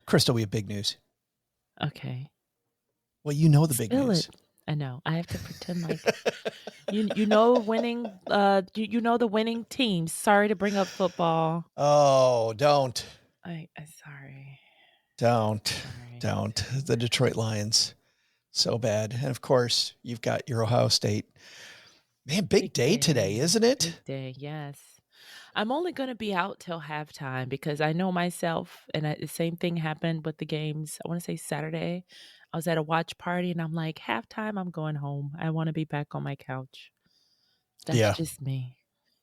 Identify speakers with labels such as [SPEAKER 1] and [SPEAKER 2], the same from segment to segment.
[SPEAKER 1] Crystal, we have big news.
[SPEAKER 2] Okay.
[SPEAKER 1] Well, you know the big
[SPEAKER 2] Spill
[SPEAKER 1] news.
[SPEAKER 2] it. I know. I have to pretend like you know winning you know the winning teams. Sorry to bring up football.
[SPEAKER 1] Oh, don't.
[SPEAKER 2] I sorry.
[SPEAKER 1] Don't.
[SPEAKER 2] Sorry.
[SPEAKER 1] Don't. The Detroit Lions. So bad. And of course, you've got your Ohio State. Man, big day today, isn't it?
[SPEAKER 2] Big day, yes. I'm only going to be out till halftime because I know myself, and the same thing happened with the games. I want to say Saturday. I was at a watch party, and I'm like, halftime, I'm going home. I want to be back on my couch. That's
[SPEAKER 1] Yeah.
[SPEAKER 2] just me.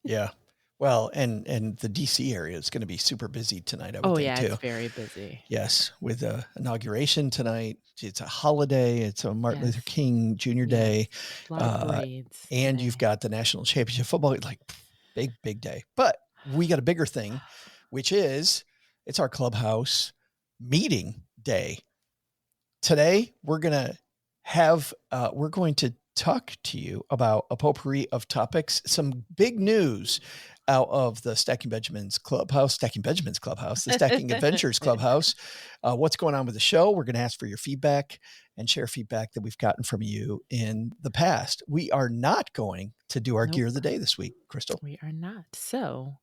[SPEAKER 1] Yeah. Well, and the DC area is going to be super busy tonight, I would think, too.
[SPEAKER 2] It's very busy.
[SPEAKER 1] Yes, with the inauguration tonight. It's a holiday. It's a Martin Luther King Jr. Day.
[SPEAKER 2] A lot of parades.
[SPEAKER 1] And you've got the national championship football, like big day. But we got a bigger thing, which is it's our Clubhouse meeting day. Today, we're going to talk to you about a potpourri of topics, some big news out of the Stacking Benjamins Clubhouse, the Stacking Adventures Clubhouse. What's going on with the show? We're going to ask for your feedback and share feedback that we've gotten from you in the past. We are not going to do our Gear of the Day this week, Crystal.
[SPEAKER 2] We are not. So,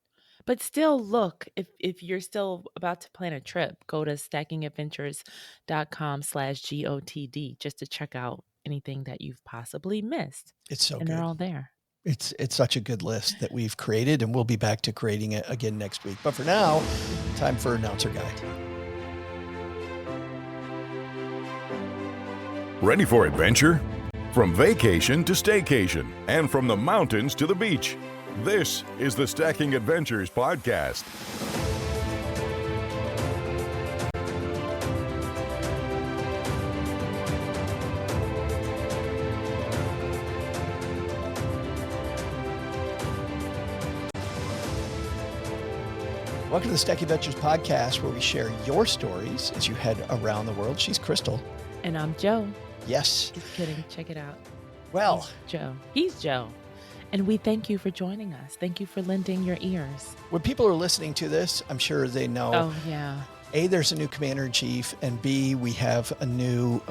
[SPEAKER 2] but still look, if you're still about to plan a trip, go to stackingadventures.com/GOTD just to check out anything that you've possibly missed.
[SPEAKER 1] It's so
[SPEAKER 2] good. They're all there.
[SPEAKER 1] It's such a good list that we've created, and we'll be back to creating it again next week. But for now, time for Announcer Guide.
[SPEAKER 3] Ready for adventure? From vacation to staycation, and from the mountains to the beach. This is the Stacking Adventures podcast.
[SPEAKER 1] Welcome to the Stacking Adventures podcast, where we share your stories as you head around the world. She's Crystal.
[SPEAKER 2] And I'm Joe.
[SPEAKER 1] Yes.
[SPEAKER 2] Just kidding. Check it out.
[SPEAKER 1] Well,
[SPEAKER 2] He's Joe. And we thank you for joining us. Thank you for lending your ears.
[SPEAKER 1] When people are listening to this, I'm sure they know.
[SPEAKER 2] Oh, yeah.
[SPEAKER 1] A, there's a new commander-in-chief, and B, we have a new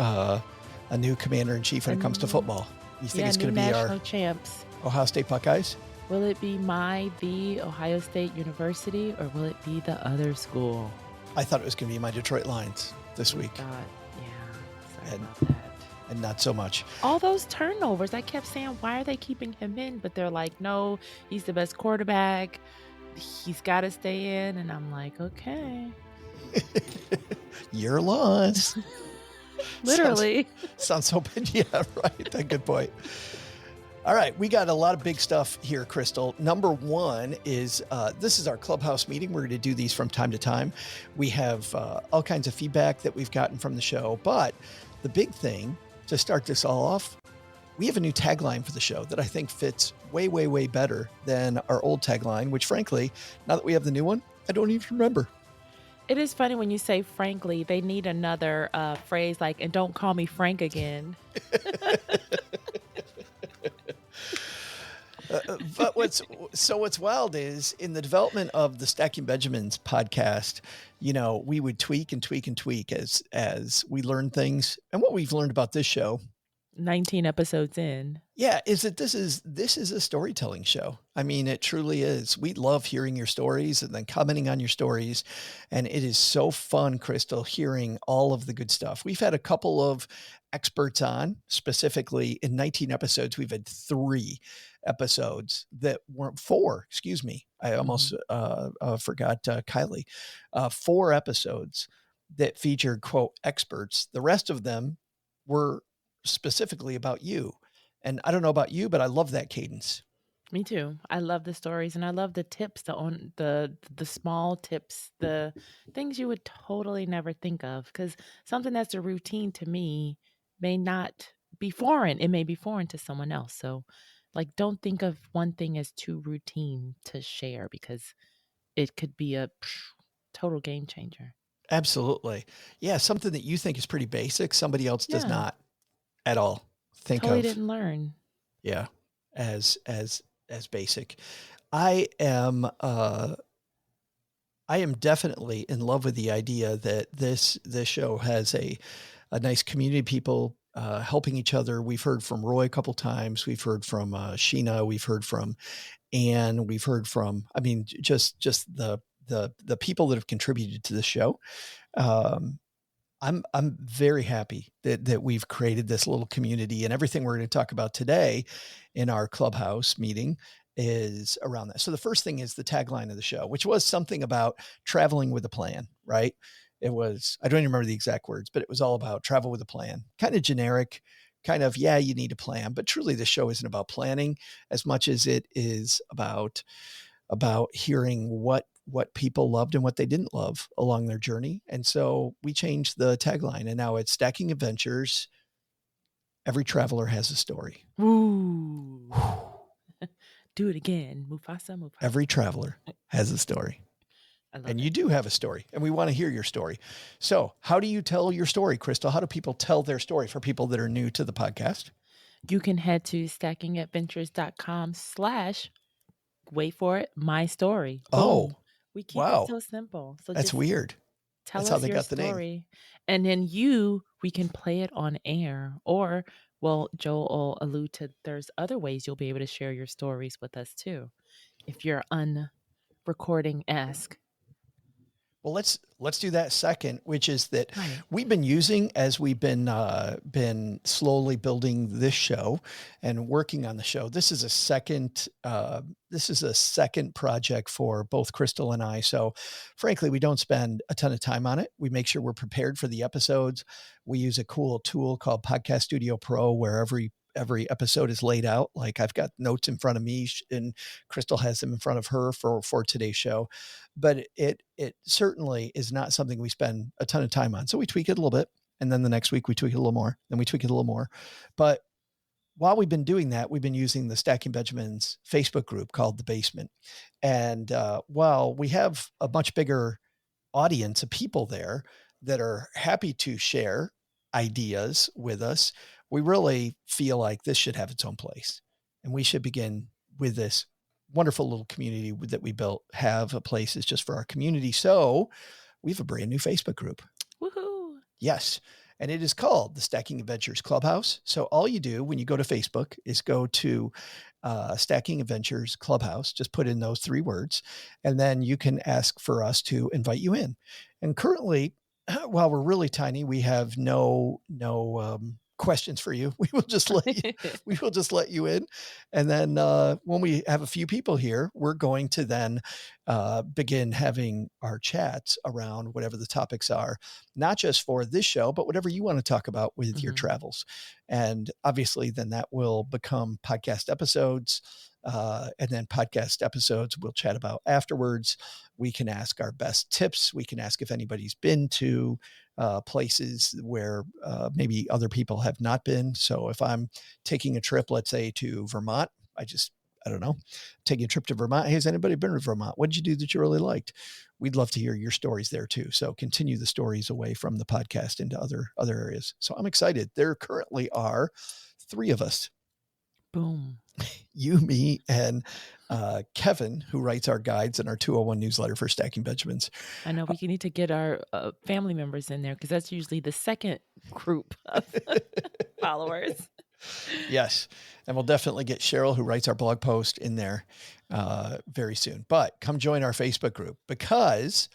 [SPEAKER 1] commander-in-chief when it comes to football. You think it's going to be our
[SPEAKER 2] champs.
[SPEAKER 1] Ohio State Buckeyes?
[SPEAKER 2] Will it be the Ohio State University, or will it be the other school?
[SPEAKER 1] I thought it was going to be my Detroit Lions this week.
[SPEAKER 2] Sorry about that.
[SPEAKER 1] And not so much.
[SPEAKER 2] All those turnovers, I kept saying, why are they keeping him in? But they're like, no, he's the best quarterback. He's got to stay in. And I'm like, okay.
[SPEAKER 1] You're lost.
[SPEAKER 2] Literally.
[SPEAKER 1] Sounds so bad. Yeah, right. That's a good point. All right, we got a lot of big stuff here, Crystal. Number one is this is our Clubhouse meeting. We're going to do these from time to time. We have all kinds of feedback that we've gotten from the show. But the big thing to start this all off, we have a new tagline for the show that I think fits way, way, way better than our old tagline, which frankly, now that we have the new one, I don't even remember.
[SPEAKER 2] It is funny when you say frankly, they need another phrase like, and don't call me Frank again.
[SPEAKER 1] But what's wild is in the development of the Stacking Benjamins podcast, you know, we would tweak as we learn things. And what we've learned about this show,
[SPEAKER 2] 19 episodes in.
[SPEAKER 1] Yeah, is that this is a storytelling show. I mean, it truly is. We love hearing your stories and then commenting on your stories. And it is so fun, Crystal, hearing all of the good stuff. We've had a couple of experts on, specifically in 19 episodes. We've had 3 episodes that weren't 4, excuse me. I almost forgot Kylie. 4 episodes that featured, quote, experts. The rest of them were specifically about you. And I don't know about you, but I love that cadence.
[SPEAKER 2] Me too. I love the stories, and I love the tips, the small tips, the things you would totally never think of, because something that's a routine to me may not be foreign. It may be foreign to someone else. So like, don't think of one thing as too routine to share, because it could be a total game changer.
[SPEAKER 1] Absolutely. Yeah. Something that you think is pretty basic, somebody else does not at all think
[SPEAKER 2] totally
[SPEAKER 1] of.
[SPEAKER 2] Didn't learn.
[SPEAKER 1] Yeah. As basic. I am I am definitely in love with the idea that this show has a nice community of people helping each other. We've heard from Roy a couple times. We've heard from Sheena. We've heard from Anne. We've heard from, I mean, just the people that have contributed to the show. I'm very happy that we've created this little community, and everything we're going to talk about today in our Clubhouse meeting is around that. So the first thing is the tagline of the show, which was something about traveling with a plan, right? It was, I don't even remember the exact words, but it was all about travel with a plan, kind of generic, kind of, yeah, you need a plan, but truly the show isn't about planning as much as it is about hearing what people loved and what they didn't love along their journey. And so we changed the tagline, and now it's Stacking Adventures. Every traveler has a story.
[SPEAKER 2] Ooh. Do it again. Mufasa.
[SPEAKER 1] Every traveler has a story.
[SPEAKER 2] I love
[SPEAKER 1] And
[SPEAKER 2] it.
[SPEAKER 1] you do have a story, and we want to hear your story. So how do you tell your story, Crystal? How do people tell their story for people that are new to the podcast?
[SPEAKER 2] You can head to stackingadventures.com/ wait for it, my story.
[SPEAKER 1] Oh,
[SPEAKER 2] Boom. We keep
[SPEAKER 1] wow.
[SPEAKER 2] it so simple. So
[SPEAKER 1] That's
[SPEAKER 2] just
[SPEAKER 1] weird.
[SPEAKER 2] tell
[SPEAKER 1] That's how
[SPEAKER 2] us
[SPEAKER 1] they
[SPEAKER 2] your
[SPEAKER 1] got the name.
[SPEAKER 2] story. And then we can play it on air. Or, well, Joel will allude to there's other ways you'll be able to share your stories with us too. If you're unrecording-esque.
[SPEAKER 1] Well, let's do that second, which is that
[SPEAKER 2] Right.
[SPEAKER 1] we've been using, as we've been slowly building this show and working on the show. This is a second project for both Crystal and I. So frankly, we don't spend a ton of time on it. We make sure we're prepared for the episodes. We use a cool tool called Podcast Studio Pro, where every episode is laid out. Like I've got notes in front of me, and Crystal has them in front of her for today's show. But it certainly is not something we spend a ton of time on. So we tweak it a little bit, and then the next week we tweak it a little more, then we tweak it a little more. But while we've been doing that, we've been using the Stacking Benjamins Facebook group called The Basement. And while we have a much bigger audience of people there that are happy to share ideas with us, we really feel like this should have its own place. And we should begin with this wonderful little community that we built, have a place that's just for our community. So we have a brand new Facebook group.
[SPEAKER 2] Woohoo.
[SPEAKER 1] Yes. And it is called the Stacking Adventures Clubhouse. So all you do when you go to Facebook is go to Stacking Adventures Clubhouse, just put in those 3 words, and then you can ask for us to invite you in. And currently, while we're really tiny, we have no questions for you. We will just let you in. And then when we have a few people here, we're going to then begin having our chats around whatever the topics are, not just for this show, but whatever you want to talk about with your travels. And obviously then that will become podcast episodes. And then podcast episodes we'll chat about afterwards. We can ask our best tips. We can ask if anybody's been to places where maybe other people have not been. So if I'm taking a trip, let's say to Vermont, I don't know, taking a trip to Vermont. Hey, has anybody been to Vermont? What did you do that you really liked? We'd love to hear your stories there too. So continue the stories away from the podcast into other areas. So I'm excited. There currently are 3 of us.
[SPEAKER 2] Boom.
[SPEAKER 1] You, me, and Kevin, who writes our guides and our 201 newsletter for Stacking Benjamins.
[SPEAKER 2] I know we need to get our family members in there, because that's usually the second group of followers.
[SPEAKER 1] Yes. And we'll definitely get Cheryl, who writes our blog post, in there very soon. But come join our Facebook group, because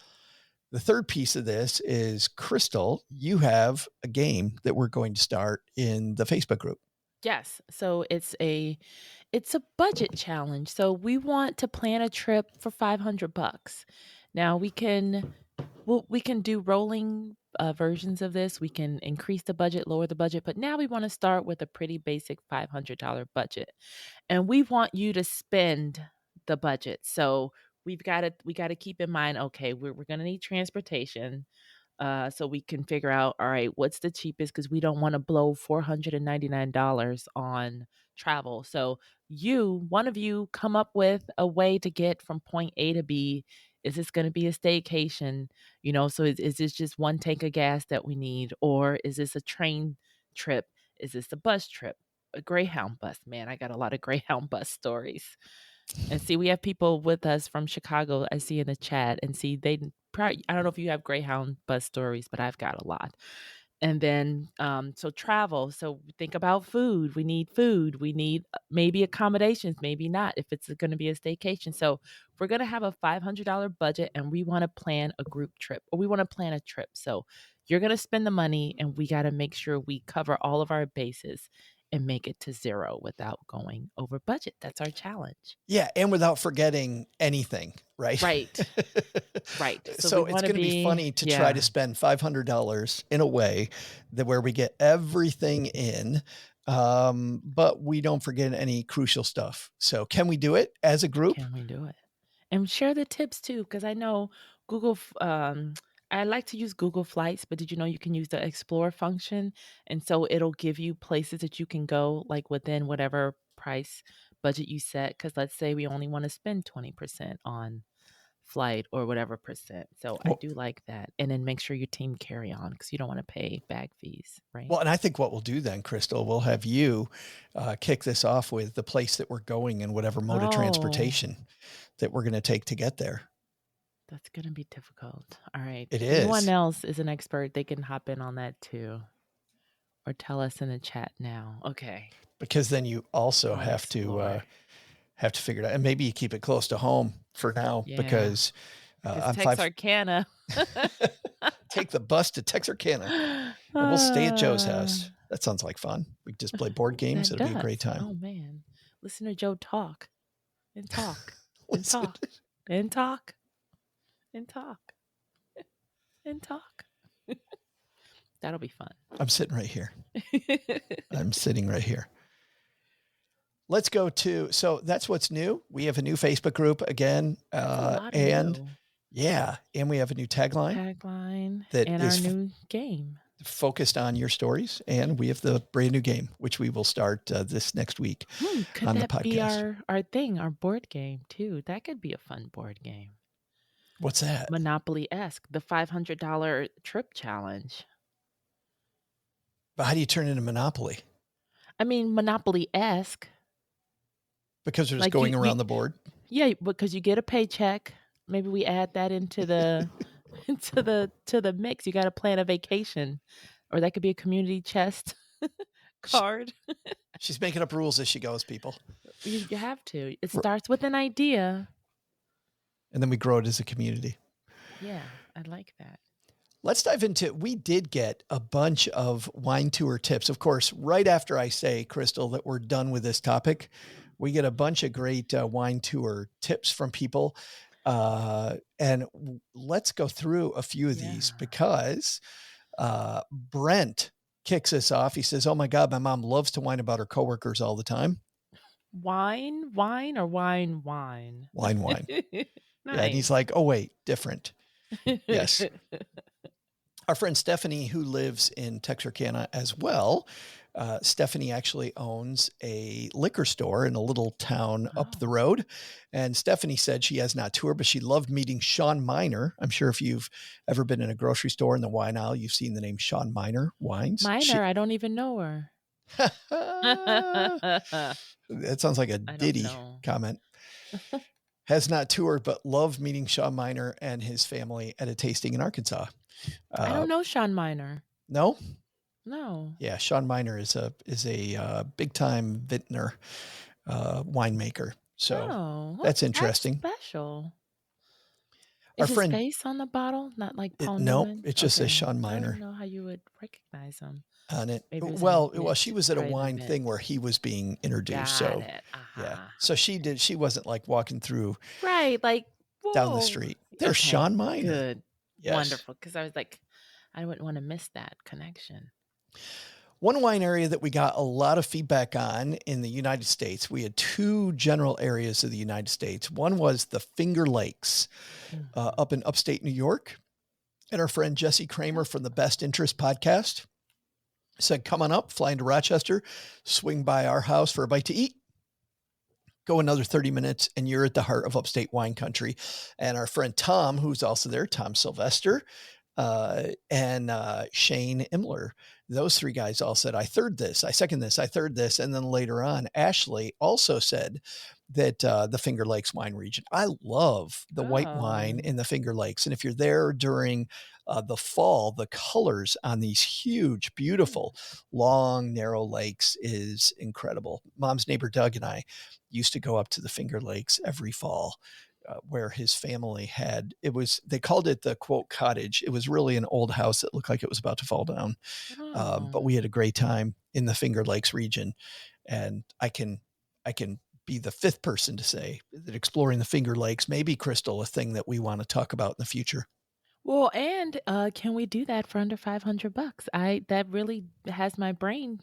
[SPEAKER 1] the third piece of this is, Crystal, you have a game that we're going to start in the Facebook group.
[SPEAKER 2] Yes. So it's a budget challenge. So we want to plan a trip for $500. Now we can do rolling versions of this. We can increase the budget, lower the budget, but now we want to start with a pretty basic $500 budget. And we want you to spend the budget. So we got to keep in mind, okay, we're going to need transportation. So we can figure out, all right, what's the cheapest, because we don't want to blow $499 on travel. So one of you come up with a way to get from point A to B. Is this going to be a staycation? So is this just one tank of gas that we need? Or is this a train trip? Is this a bus trip? A Greyhound bus? Man, I got a lot of Greyhound bus stories. And see, we have people with us from Chicago, I see in the chat, and see, they probably, I don't know if you have Greyhound bus stories, but I've got a lot. And then, so travel. So think about food. We need food. We need maybe accommodations, maybe not, if it's going to be a staycation. So if we're going to have a $500 budget and we want to plan a group trip, or we want to plan a trip. So you're going to spend the money, and we got to make sure we cover all of our bases and make it to zero without going over budget. That's our challenge.
[SPEAKER 1] Yeah. And without forgetting anything, right?
[SPEAKER 2] Right. Right.
[SPEAKER 1] So it's going to be funny to try to spend $500 in a way that where we get everything in, but we don't forget any crucial stuff. So can we do it as a group?
[SPEAKER 2] Can we do it? And share the tips too, because I know Google, I like to use Google Flights, but did you know you can use the Explore function? And so it'll give you places that you can go, like within whatever price budget you set. Because let's say we only want to spend 20% on flight or whatever percent. So I do like that. And then make sure your team carry on, because you don't want to pay bag fees, right?
[SPEAKER 1] Well, and I think what we'll do then, Crystal, we'll have you kick this off with the place that we're going and whatever mode of transportation that we're going to take to get there.
[SPEAKER 2] That's going to be difficult. All right.
[SPEAKER 1] It
[SPEAKER 2] If
[SPEAKER 1] is.
[SPEAKER 2] anyone else is an expert, they can hop in on that too. Or tell us in the chat now. Okay.
[SPEAKER 1] Because then you also have to figure it out. And maybe you keep it close to home for now, because
[SPEAKER 2] I'm Texarkana.
[SPEAKER 1] Take the bus to Texarkana. And we'll stay at Joe's house. That sounds like fun. We just play board games. It'll be a great time.
[SPEAKER 2] Oh, man. Listen to Joe talk and talk and talk and talk and talk and talk. That'll be fun.
[SPEAKER 1] I'm sitting right here. I'm sitting right here. Let's go to, so that's what's new. We have a new Facebook group again. And we have a new tagline that
[SPEAKER 2] and
[SPEAKER 1] is
[SPEAKER 2] our new game
[SPEAKER 1] focused on your stories. And we have the brand new game, which we will start this next week
[SPEAKER 2] could
[SPEAKER 1] on
[SPEAKER 2] that
[SPEAKER 1] the podcast.
[SPEAKER 2] Be our thing, our board game too. That could be a fun board game.
[SPEAKER 1] What's that?
[SPEAKER 2] Monopoly-esque, the $500 trip challenge.
[SPEAKER 1] But how do you turn into Monopoly?
[SPEAKER 2] I mean, Monopoly-esque.
[SPEAKER 1] Because they're just going around the board?
[SPEAKER 2] Yeah, because you get a paycheck. Maybe we add that into the to the mix. You got to plan a vacation, or that could be a community chest card.
[SPEAKER 1] She's making up rules as she goes, people.
[SPEAKER 2] You have to. It starts with an idea,
[SPEAKER 1] and then we grow it as a community.
[SPEAKER 2] Yeah, I like that.
[SPEAKER 1] Let's dive into, we did get a bunch of wine tour tips. Of course, right after I say, Crystal, that we're done with this topic, we get a bunch of great wine tour tips from people. And let's go through a few of these, because Brent kicks us off. He says, "Oh my God, my mom loves to whine about her coworkers all the time."
[SPEAKER 2] Wine or wine?
[SPEAKER 1] Wine.
[SPEAKER 2] Nice.
[SPEAKER 1] Yeah, and he's like, "Oh wait, different." Yes. Our friend Stephanie, who lives in Texarkana as well, Stephanie actually owns a liquor store in a little town up the road. And Stephanie said she has not toured, but she loved meeting Sean Miner. I'm sure if you've ever been in a grocery store in the wine aisle, you've seen the name Sean Miner Wines.
[SPEAKER 2] I don't even know her.
[SPEAKER 1] That sounds like a Diddy comment. Has not toured, but loved meeting Sean Miner and his family at a tasting in Arkansas.
[SPEAKER 2] I don't know Sean Miner.
[SPEAKER 1] No?
[SPEAKER 2] No.
[SPEAKER 1] Yeah, Sean Miner is a big time vintner, winemaker. So that's interesting.
[SPEAKER 2] That's special.
[SPEAKER 1] Our
[SPEAKER 2] Is
[SPEAKER 1] friend,
[SPEAKER 2] his face on the bottle? Not like Paul
[SPEAKER 1] Nope,
[SPEAKER 2] Newman?
[SPEAKER 1] it just says Sean Miner.
[SPEAKER 2] I don't know how you would recognize him.
[SPEAKER 1] On it. Well, she was at a wine thing where he was being introduced. Yeah. So she wasn't like walking through
[SPEAKER 2] like
[SPEAKER 1] down the street. There's Sean Miner.
[SPEAKER 2] Good.
[SPEAKER 1] Yes.
[SPEAKER 2] Wonderful. Because I was like, I wouldn't want to miss that connection.
[SPEAKER 1] One wine area that we got a lot of feedback on in the United States, we had two general areas of the United States. One was the Finger Lakes up in upstate New York. And our friend Jesse Kramer from the Best Interest podcast said, "Come on up, fly into Rochester, swing by our house for a bite to eat. Go another 30 minutes and you're at the heart of upstate wine country." And our friend Tom, who's also there, Tom Sylvester, and Shane Imler. Those three guys all said, I third this, I second this, I third this. And then later on, Ashley also said that the Finger Lakes wine region. I love the white wine in the Finger Lakes. And if you're there during the fall, the colors on these huge, beautiful, long, narrow lakes is incredible. Mom's neighbor Doug and I used to go up to the Finger Lakes every fall. Where his family had, they called it the quote cottage. It was really an old house that looked like it was about to fall down. But we had a great time in the Finger Lakes region. And I can be the fifth person to say that exploring the Finger Lakes may be, Crystal, a thing that we want to talk about in the future.
[SPEAKER 2] Well, and can we do that for under $500? That really has my brain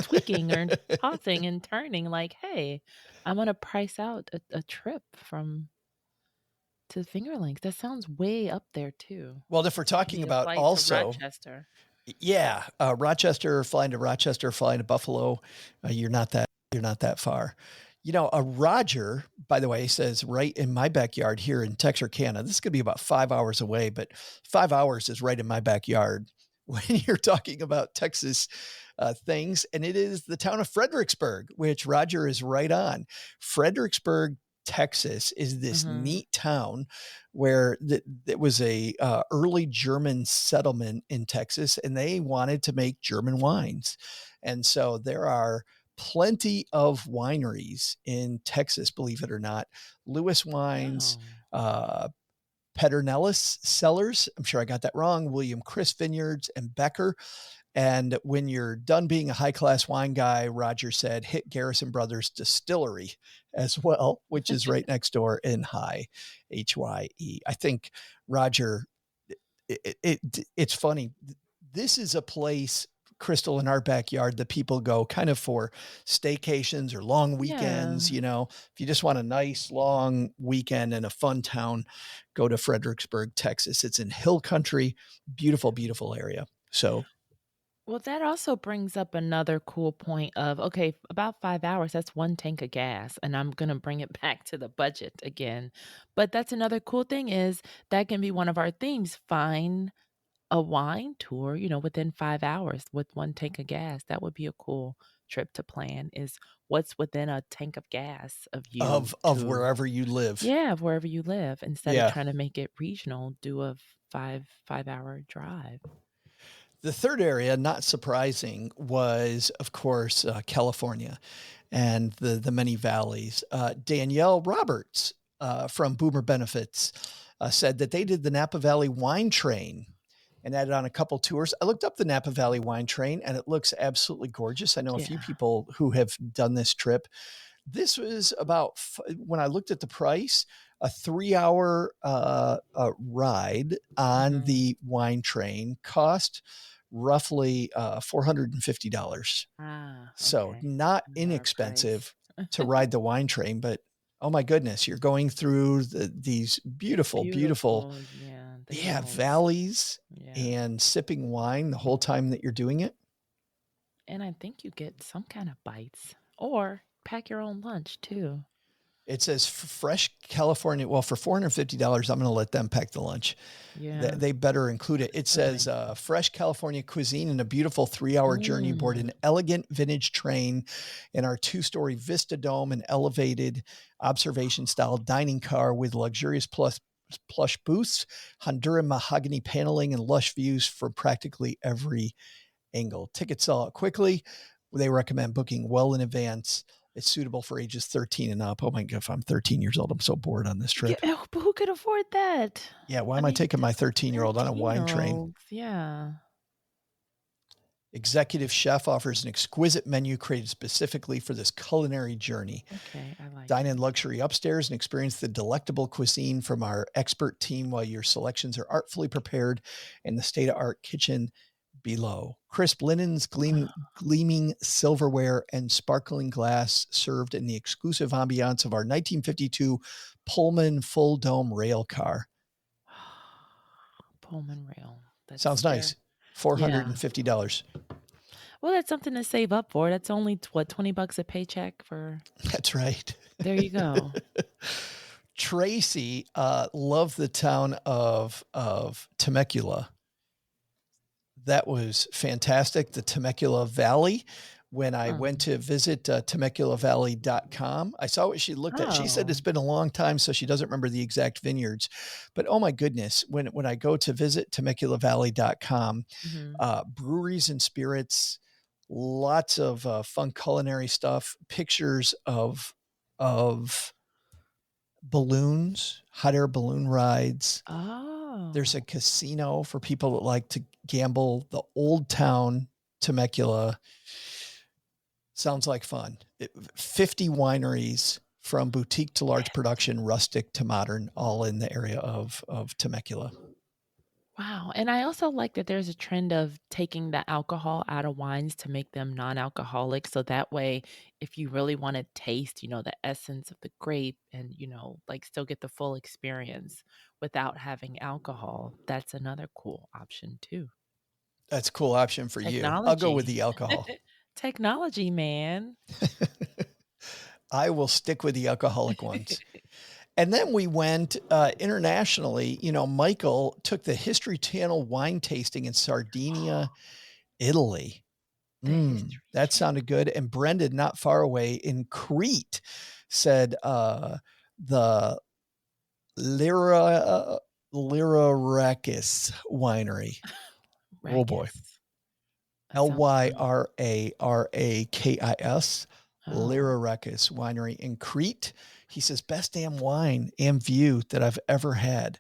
[SPEAKER 2] tweaking or tossing and turning. Like, hey, I'm gonna price out a trip to Finger Lakes. That sounds way up there too.
[SPEAKER 1] Well, if we're talking about
[SPEAKER 2] Flight to
[SPEAKER 1] also
[SPEAKER 2] Rochester.
[SPEAKER 1] Yeah, Rochester, flying to Rochester, flying to Buffalo, you're not that far. You know, Roger, by the way, says right in my backyard here in Texarkana. This could be about 5 hours away, but 5 hours is right in my backyard when you're talking about Texas things. And it is the town of Fredericksburg, which Roger is right on. Fredericksburg, Texas is this neat town where it was a early German settlement in Texas, and they wanted to make German wines. And so there are plenty of wineries in Texas, believe it or not. Lewis Wines, Pedernellis Cellars, I'm sure I got that wrong, William Chris Vineyards, and Becker. And when you're done being a high-class wine guy, Roger said, hit Garrison Brothers Distillery as well, which is right next door in Hye, Hye. I think, Roger, it's funny. This is a place, Crystal, in our backyard that people go kind of for staycations or long weekends. You know, if you just want a nice long weekend in a fun town, go to Fredericksburg, Texas. It's in hill country, beautiful, beautiful area. So,
[SPEAKER 2] well, that also brings up another cool point of, okay, about 5 hours, that's one tank of gas. And I'm going to bring it back to the budget again. But that's another cool thing is that can be one of our themes. Find a wine tour, within 5 hours with one tank of gas. That would be a cool trip to plan, is what's within a tank of gas of you.
[SPEAKER 1] Of wherever you live.
[SPEAKER 2] Yeah, of wherever you live. Instead of trying to make it regional, do a 5-hour drive.
[SPEAKER 1] The third area, not surprising, was, of course, California and the many valleys. Danielle Roberts from Boomer Benefits said that they did the Napa Valley Wine Train and added on a couple tours. I looked up the Napa Valley Wine Train, and it looks absolutely gorgeous. I know a few people who have done this trip. This was about, when I looked at the price, a 3-hour ride on the wine train cost roughly $450. So not inexpensive to ride the wine train, but oh my goodness, you're going through these beautiful valleys and sipping wine the whole time that you're doing it.
[SPEAKER 2] And I think you get some kind of bites, or pack your own lunch too.
[SPEAKER 1] It says fresh California. Well, for $450, I'm going to let them pack the lunch. Yeah, they better include it. It says fresh California cuisine and a beautiful 3-hour journey aboard an elegant vintage train in our 2-story Vista Dome and elevated observation-style dining car with luxurious plush booths, Honduran mahogany paneling, and lush views from practically every angle. Tickets sell out quickly. They recommend booking well in advance. It's suitable for ages 13 and up. Oh my God, if I'm 13 years old, I'm so bored on this trip.
[SPEAKER 2] Yeah, but who could afford that?
[SPEAKER 1] Yeah, why am I taking my 13-year-old on a wine train?
[SPEAKER 2] Yeah.
[SPEAKER 1] Executive chef offers an exquisite menu created specifically for this culinary journey.
[SPEAKER 2] Okay, I like
[SPEAKER 1] Dine in luxury upstairs and experience the delectable cuisine from our expert team while your selections are artfully prepared in the state-of-art kitchen below. Crisp linens, gleaming silverware, and sparkling glass served in the exclusive ambiance of our 1952 Pullman full dome rail car.
[SPEAKER 2] Pullman rail.
[SPEAKER 1] That sounds nice. $450.
[SPEAKER 2] Well, that's something to save up for. That's only $20 a paycheck for.
[SPEAKER 1] That's right.
[SPEAKER 2] There you go.
[SPEAKER 1] Tracy loved the town of Temecula. That was fantastic. The Temecula Valley. When I went to visit TemeculaValley.com, I saw what she looked at. She said it's been a long time, so she doesn't remember the exact vineyards. But oh my goodness, when I go to visit TemeculaValley.com, breweries and spirits, lots of fun culinary stuff, pictures of balloons, hot air balloon rides.
[SPEAKER 2] Oh.
[SPEAKER 1] There's a casino for people that like to gamble. The Old Town Temecula sounds like fun. 50 wineries from boutique to large production, rustic to modern, all in the area of Temecula.
[SPEAKER 2] Wow. And I also like that there's a trend of taking the alcohol out of wines to make them non-alcoholic. So that way, if you really want to taste, the essence of the grape and, like still get the full experience without having alcohol, that's another cool option too.
[SPEAKER 1] That's a cool option for you. I'll go with
[SPEAKER 2] Technology.
[SPEAKER 1] the alcohol.
[SPEAKER 2] Technology, man.
[SPEAKER 1] I will stick with the alcoholic ones. And then we went internationally. Michael took the History Channel wine tasting in Sardinia, Italy. That sounded good. And Brendan, not far away in Crete, said the Lyrarakis winery. Oh boy. Lyrarakis. Lyrarakis winery in Crete. He says, best damn wine and view that I've ever had.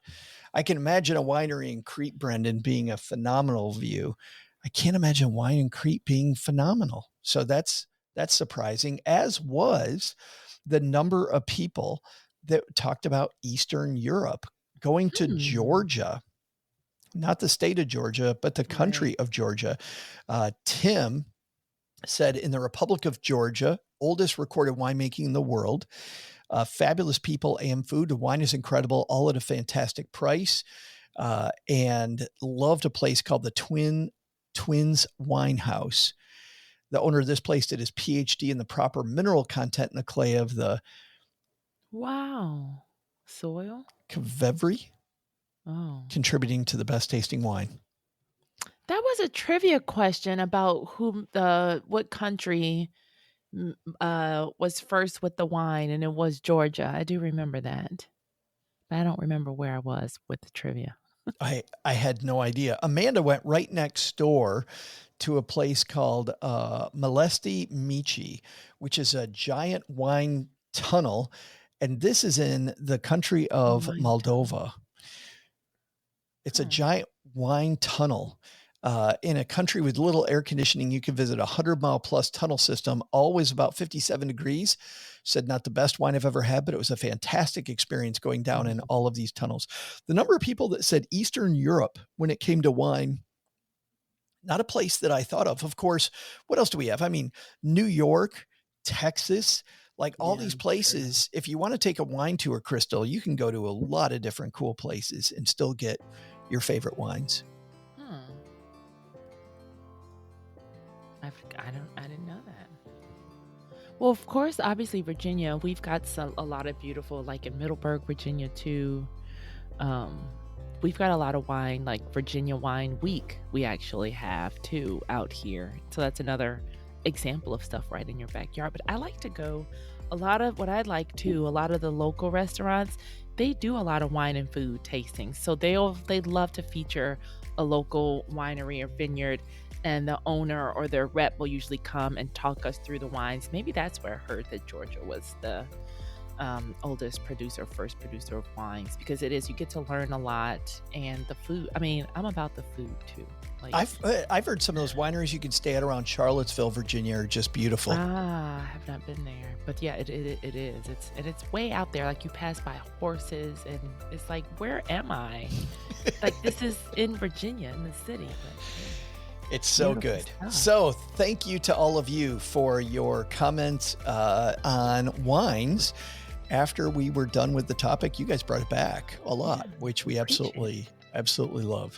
[SPEAKER 1] I can imagine a winery in Crete, Brendan, being a phenomenal view. I can't imagine wine in Crete being phenomenal. So that's surprising, as was the number of people that talked about Eastern Europe going to Georgia, not the state of Georgia, but the country of Georgia. Tim said, in the Republic of Georgia, oldest recorded winemaking in the world, fabulous people and food. The wine is incredible, all at a fantastic price. And loved a place called the Twins Wine House. The owner of this place did his PhD in the proper mineral content in the clay of the
[SPEAKER 2] soil
[SPEAKER 1] Kvevery, contributing to the best tasting wine.
[SPEAKER 2] That was a trivia question about what country was first with the wine, and it was Georgia. I do remember that, but I don't remember where I was with the trivia.
[SPEAKER 1] I had no idea. Amanda went right next door to a place called Molesti Michi, which is a giant wine tunnel. And this is in the country of Moldova. It's a giant wine tunnel in a country with little air conditioning. You can visit a 100-mile plus tunnel system, always about 57 degrees. Said not the best wine I've ever had, but it was a fantastic experience going down in all of these tunnels. The number of people that said Eastern Europe when it came to wine, not a place that I thought of. Of course, what else do we have? I mean, New York, Texas, like all these places. If you want to take a wine tour, Crystal, you can go to a lot of different cool places and still get your favorite wines.
[SPEAKER 2] I didn't know that. Well, of course, obviously Virginia, we've got a lot of beautiful, like in Middleburg, Virginia too. We've got a lot of wine, like Virginia Wine Week we actually have too out here. So that's another example of stuff right in your backyard. But I like to go, a lot of the local restaurants, they do a lot of wine and food tastings. So they'd love to feature a local winery or vineyard, and the owner or their rep will usually come and talk us through the wines. Maybe that's where I heard that Georgia was the first producer of wines, because you get to learn a lot. And the food, I mean, I'm about the food too. Like,
[SPEAKER 1] I've heard some of those wineries you can stay at around Charlottesville, Virginia, are just beautiful.
[SPEAKER 2] I have not been there, but yeah, it is. It's way out there. Like you pass by horses, and it's like, where am I? Like this is in Virginia, in the city. But,
[SPEAKER 1] it's so good. So thank you to all of you for your comments on wines. After we were done with the topic, you guys brought it back a lot, which we absolutely love.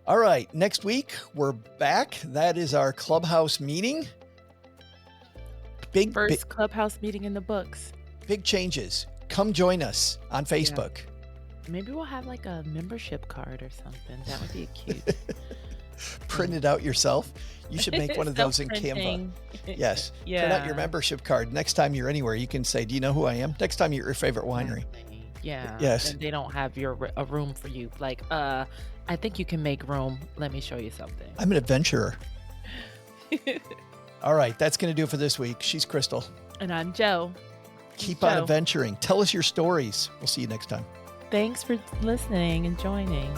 [SPEAKER 1] All right. Next week, we're back. That is our Clubhouse meeting.
[SPEAKER 2] First Clubhouse meeting in the books.
[SPEAKER 1] Big changes come join us on Facebook.
[SPEAKER 2] Maybe we'll have like a membership card or something. That would be cute.
[SPEAKER 1] Print it out yourself. You should make one of those in Canva. Yes.
[SPEAKER 2] Yeah.
[SPEAKER 1] Print out your membership card. Next time you're anywhere, you can say, do you know who I am? Next time you're at your favorite winery.
[SPEAKER 2] Yeah.
[SPEAKER 1] Yes.
[SPEAKER 2] And they don't have a room for you. Like, I think you can make room. Let me show you something.
[SPEAKER 1] I'm an adventurer. All right. That's going to do it for this week. She's Crystal.
[SPEAKER 2] And I'm Joe.
[SPEAKER 1] Keep on adventuring. Tell us your stories. We'll see you next time.
[SPEAKER 2] Thanks for listening and joining.